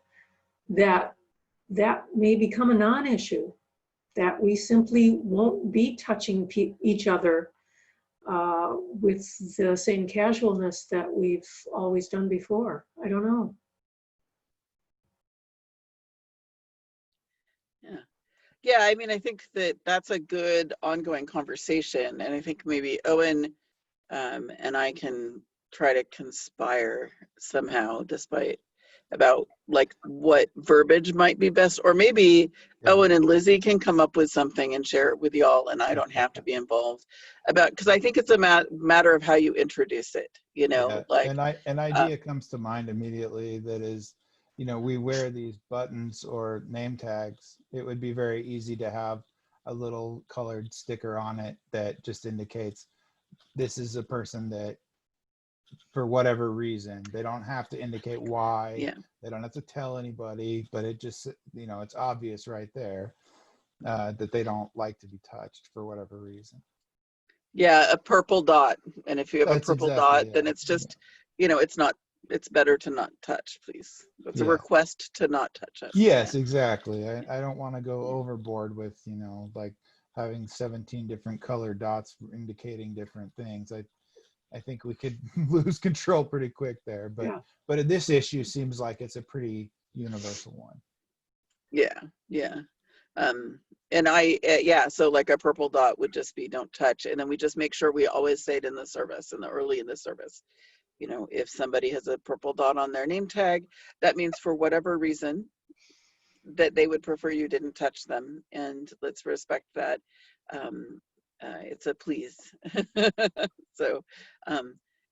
that may become a non-issue, that we simply won't be touching each other with the same casualness that we've always done before. I don't know. Yeah. Yeah, I mean, I think that that's a good ongoing conversation. And I think maybe Owen and I can try to conspire somehow, despite about like what verbiage might be best, or maybe Yeah. Owen and Lizzie can come up with something and share it with y'all, and I don't have to be involved about, because I think it's a matter of how you introduce it, you know, Yeah. like An idea comes to mind immediately that is, you know, we wear these buttons or name tags. It would be very easy to have a little colored sticker on it that just indicates this is a person that, for whatever reason, they don't have to indicate why. yeah. They don't have to tell anybody, but it just, you know, it's obvious right there that they don't like to be touched for whatever reason. Yeah, a purple dot. And if you have a That's purple exactly dot, then it. it's just, you know, it's better to not touch, please. It's a Yeah. request to not touch us. Yes, Yeah. exactly. I don't want to go Yeah. overboard with, you know, like having 17 different color dots indicating different things. I think we could lose control pretty quick there. Yeah. But this issue seems like it's a pretty universal one. Yeah. Yeah. And yeah, so like a purple dot would just be don't touch. And then we just make sure we always say it in the service, early in the service. You know, if somebody has a purple dot on their name tag, that means for whatever reason that they would prefer you didn't touch them. And let's respect that. It's a please. So,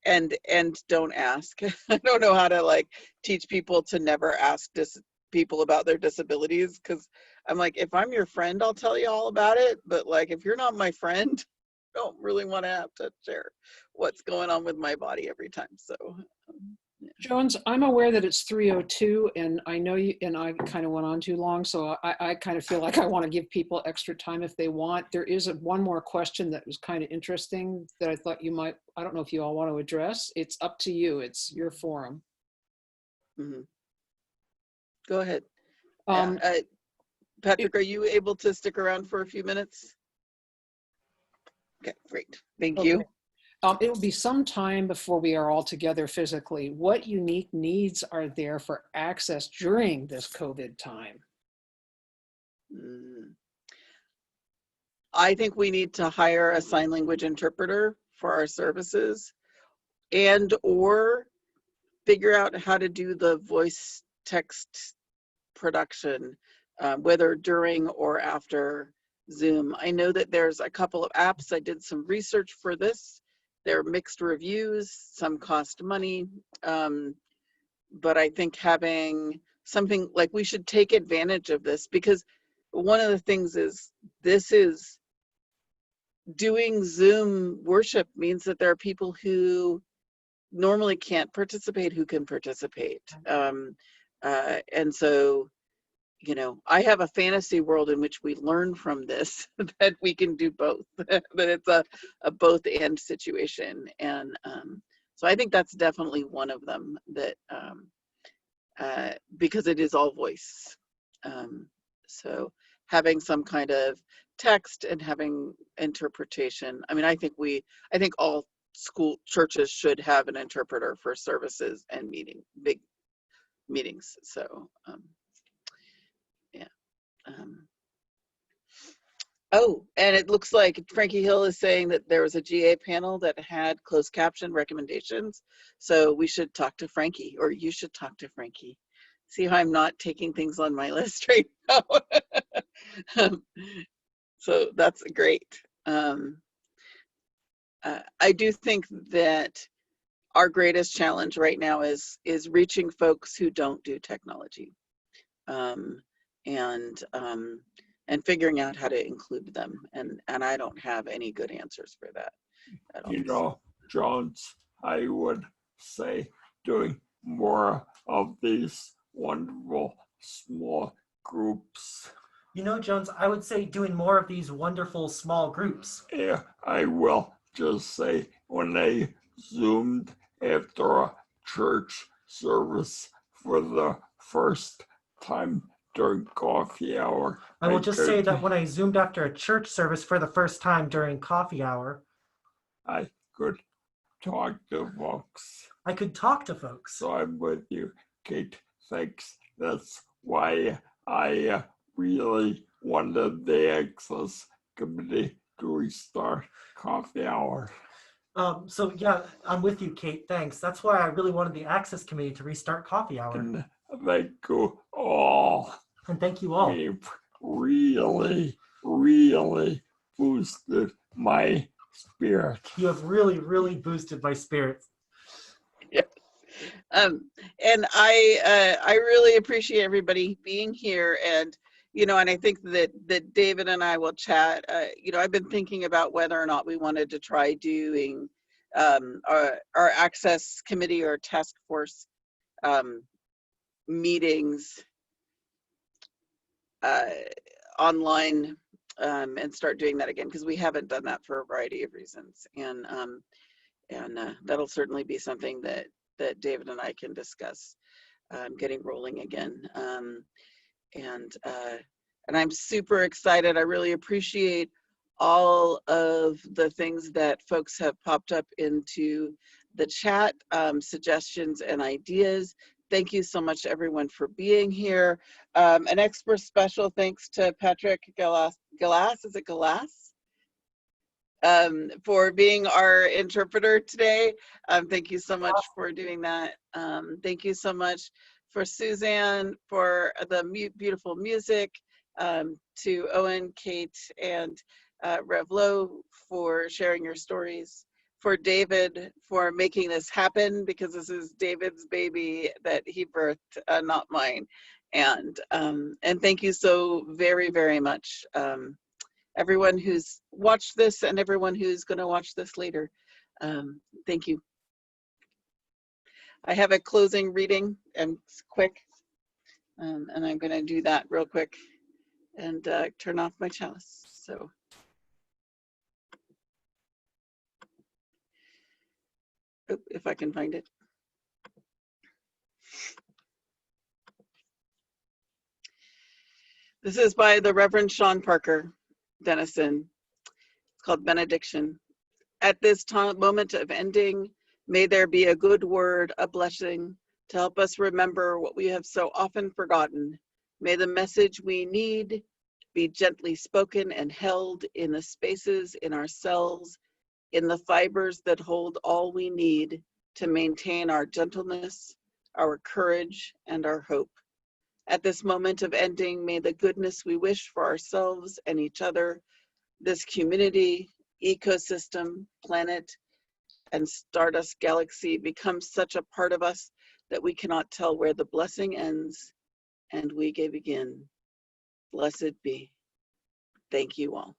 and don't ask. I don't know how to like teach people to never ask people about their disabilities, because I'm like, if I'm your friend, I'll tell you all about it. But like, if you're not my friend, I don't really want to have to share what's going on with my body every time. So, yeah. Jones, I'm aware that it's 3:02, and I know you, and I kind of went on too long, so I kind of feel like I want to give people extra time if they want. There is one more question that was kind of interesting that I thought you might, I don't know if you all want to address. It's up to you. It's your forum. Mm-hmm. Go ahead. Um, Patrick, are you able to stick around for a few minutes? Okay, great. Thank you. It will be some time before we are all together physically. What unique needs are there for access during this COVID time? I think we need to hire a sign language interpreter for our services, and or figure out how to do the voice text production, whether during or after Zoom. I know that there's a couple of apps. I did some research for this. They're mixed reviews, some cost money, but I think having something like, we should take advantage of this, because one of the things is, this is doing Zoom worship means that there are people who normally can't participate who can participate. And so, you know, I have a fantasy world in which we learn from this that we can do both, that it's a both and situation. And so I think that's definitely one of them, that because it is all voice. So having some kind of text and having interpretation. I mean, I think all school churches should have an interpreter for services and big meetings. So yeah. Oh, and it looks like Frankie Hill is saying that there was a GA panel that had closed caption recommendations. So we should talk to Frankie, or you should talk to Frankie. See how I'm not taking things on my list right now. So that's great. I do think that our greatest challenge right now is reaching folks who don't do technology, and figuring out how to include them. And I don't have any good answers for that at all. You know, Jones, I would say doing more of these wonderful small groups. You know, Jones, I would say doing more of these wonderful small groups. Yeah, I will just say when I Zoomed after a church service for the first time during coffee hour. I will just say could- that when I Zoomed after a church service for the first time during coffee hour, I could talk to folks. I could talk to folks. So I'm with you, Kate. Thanks. That's why I really wanted the Access Committee to restart coffee hour. So yeah, I'm with you, Kate. Thanks. That's why I really wanted the Access Committee to restart coffee hour. And thank you all. And thank you all. You've really, really boosted my spirit. You have really, really boosted my spirits. And I really appreciate everybody being here, and and I think that David and I will chat. I've been thinking about whether or not we wanted to try doing our Access Committee or task force meetings online, and start doing that again, because we haven't done that for a variety of reasons, and that'll certainly be something that David and I can discuss, getting rolling again. And I'm super excited. I really appreciate all of the things that folks have popped up into the chat, suggestions and ideas. Thank you so much, everyone, for being here. An extra special thanks to Patrick Galasso, is it Galasso? For being our interpreter today. Thank you so much for doing that. Thank you so much for Suzanne for the beautiful music, to Owen, Kate, and Rev Lo for sharing your stories, for David for making this happen, because this is David's baby that he birthed, not mine. And thank you so very, very much. Everyone who's watched this and everyone who's going to watch this later. Thank you. I have a closing reading, and it's quick. And I'm going to do that real quick and turn off my chalice. So. Oh, if I can find it. This is by the Reverend Sean Parker Dennison. It's called Benediction. At this moment of ending, may there be a good word, a blessing, to help us remember what we have so often forgotten. May the message we need be gently spoken and held in the spaces in ourselves, in the fibers that hold all we need to maintain our gentleness, our courage, and our hope. At this moment of ending, may the goodness we wish for ourselves and each other, this community, ecosystem, planet, and stardust galaxy become such a part of us that we cannot tell where the blessing ends and we begin. Blessed be. Thank you all.